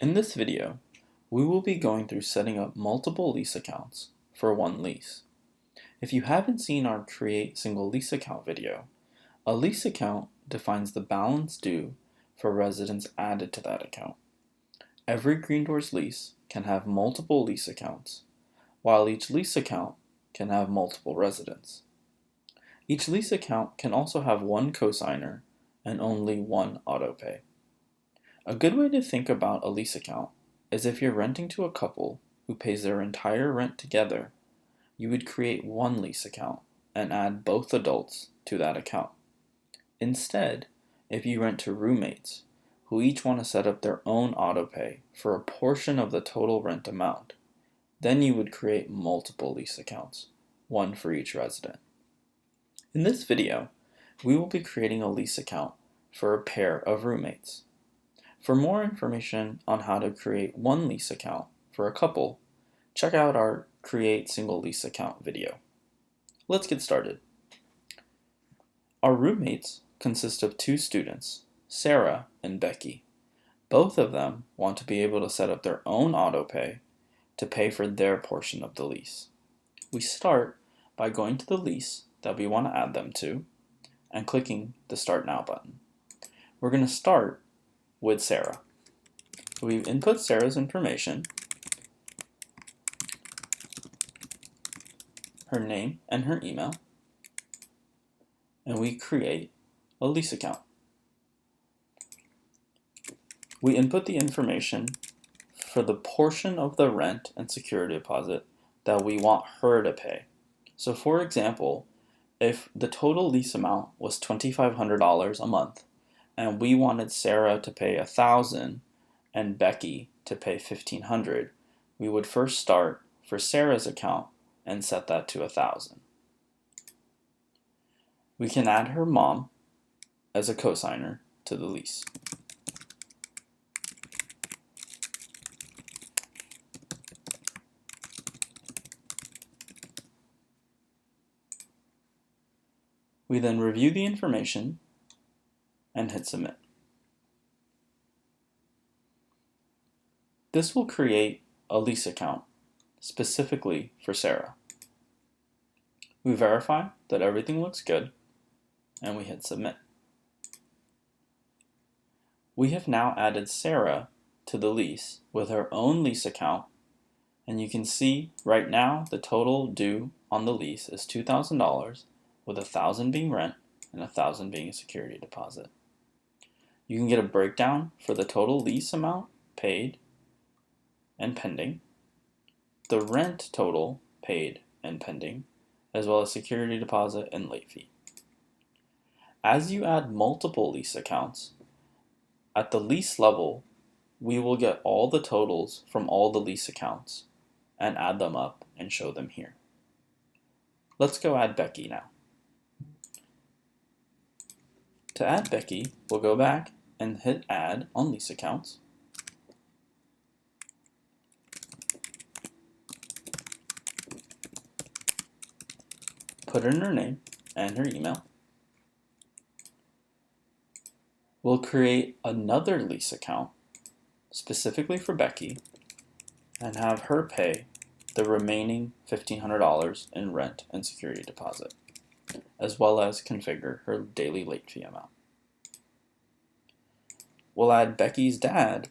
In this video, we will be going through setting up multiple lease accounts for one lease. If you haven't seen our Create Single Lease Account video, a lease account defines the balance due for residents added to that account. Every Green Doors lease can have multiple lease accounts, while each lease account can have multiple residents. Each lease account can also have one cosigner and only one autopay. A good way to think about a lease account is if you're renting to a couple who pays their entire rent together, you would create one lease account and add both adults to that account. Instead, if you rent to roommates who each want to set up their own autopay for a portion of the total rent amount, then you would create multiple lease accounts, one for each resident. In this video, we will be creating a lease account for a pair of roommates. For more information on how to create one lease account for a couple, check out our Create Single Lease Account video. Let's get started. Our roommates consist of two students, Sarah and Becky. Both of them want to be able to set up their own autopay to pay for their portion of the lease. We start by going to the lease that we want to add them to and clicking the Start Now button. We're going to start with Sarah. We input Sarah's information, her name and her email, and we create a lease account. We input the information for the portion of the rent and security deposit that we want her to pay. So for example, if the total lease amount was $2,500 a month, and we wanted Sarah to pay $1,000 and Becky to pay $1,500, we would first start for Sarah's account and set that to $1,000. We can add her mom as a cosigner to the lease. We then review the information and hit submit. This will create a lease account specifically for Sarah. We verify that everything looks good and we hit submit. We have now added Sarah to the lease with her own lease account, and you can see right now the total due on the lease is $2,000, with $1,000 being rent and $1,000 being a security deposit. You can get a breakdown for the total lease amount paid and pending, the rent total paid and pending, as well as security deposit and late fee. As you add multiple lease accounts, at the lease level, we will get all the totals from all the lease accounts and add them up and show them here. Let's go add Becky now. To add Becky, we'll go back and hit Add on Lease Accounts. Put in her name and her email. We'll create another lease account specifically for Becky and have her pay the remaining $1,500 in rent and security deposit, as well as configure her daily late fee amount. We'll add Becky's dad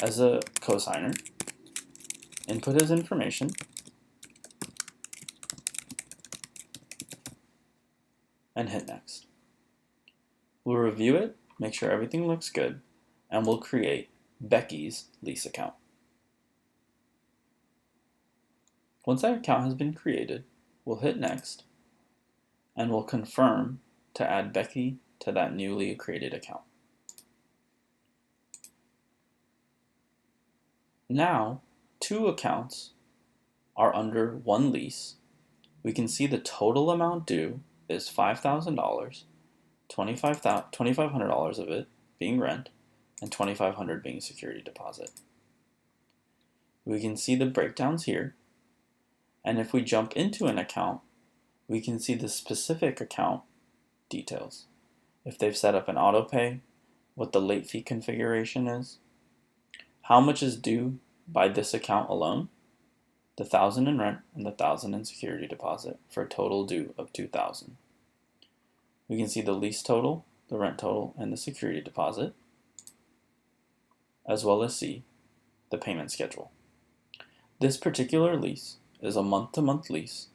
as a cosigner, input his information, and hit next. We'll review it, make sure everything looks good, and we'll create Becky's lease account. Once that account has been created, we'll hit next, and we'll confirm to add Becky to that newly created account. Now, two accounts are under one lease. We can see the total amount due is $5,000, $2,500 of it being rent, and $2,500 being security deposit. We can see the breakdowns here, and if we jump into an account, we can see the specific account details. If they've set up an auto pay, what the late fee configuration is, how much is due by this account alone, the $1,000 in rent and the $1,000 in security deposit for a total due of $2,000. We can see the lease total, the rent total, and the security deposit, as well as see the payment schedule. This particular lease is a month-to-month lease,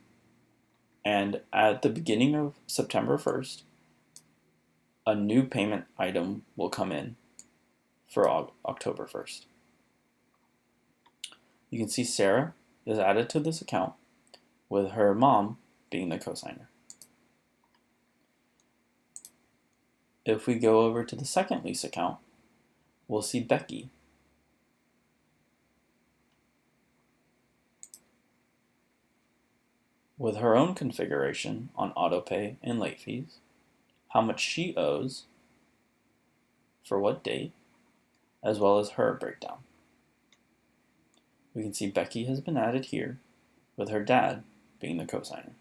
and at the beginning of September 1st, a new payment item will come in for October 1st. You can see Sarah is added to this account with her mom being the cosigner. If we go over to the second lease account, we'll see Becky with her own configuration on autopay and late fees, how much she owes, for what date, as well as her breakdown. We can see Becky has been added here with her dad being the cosigner.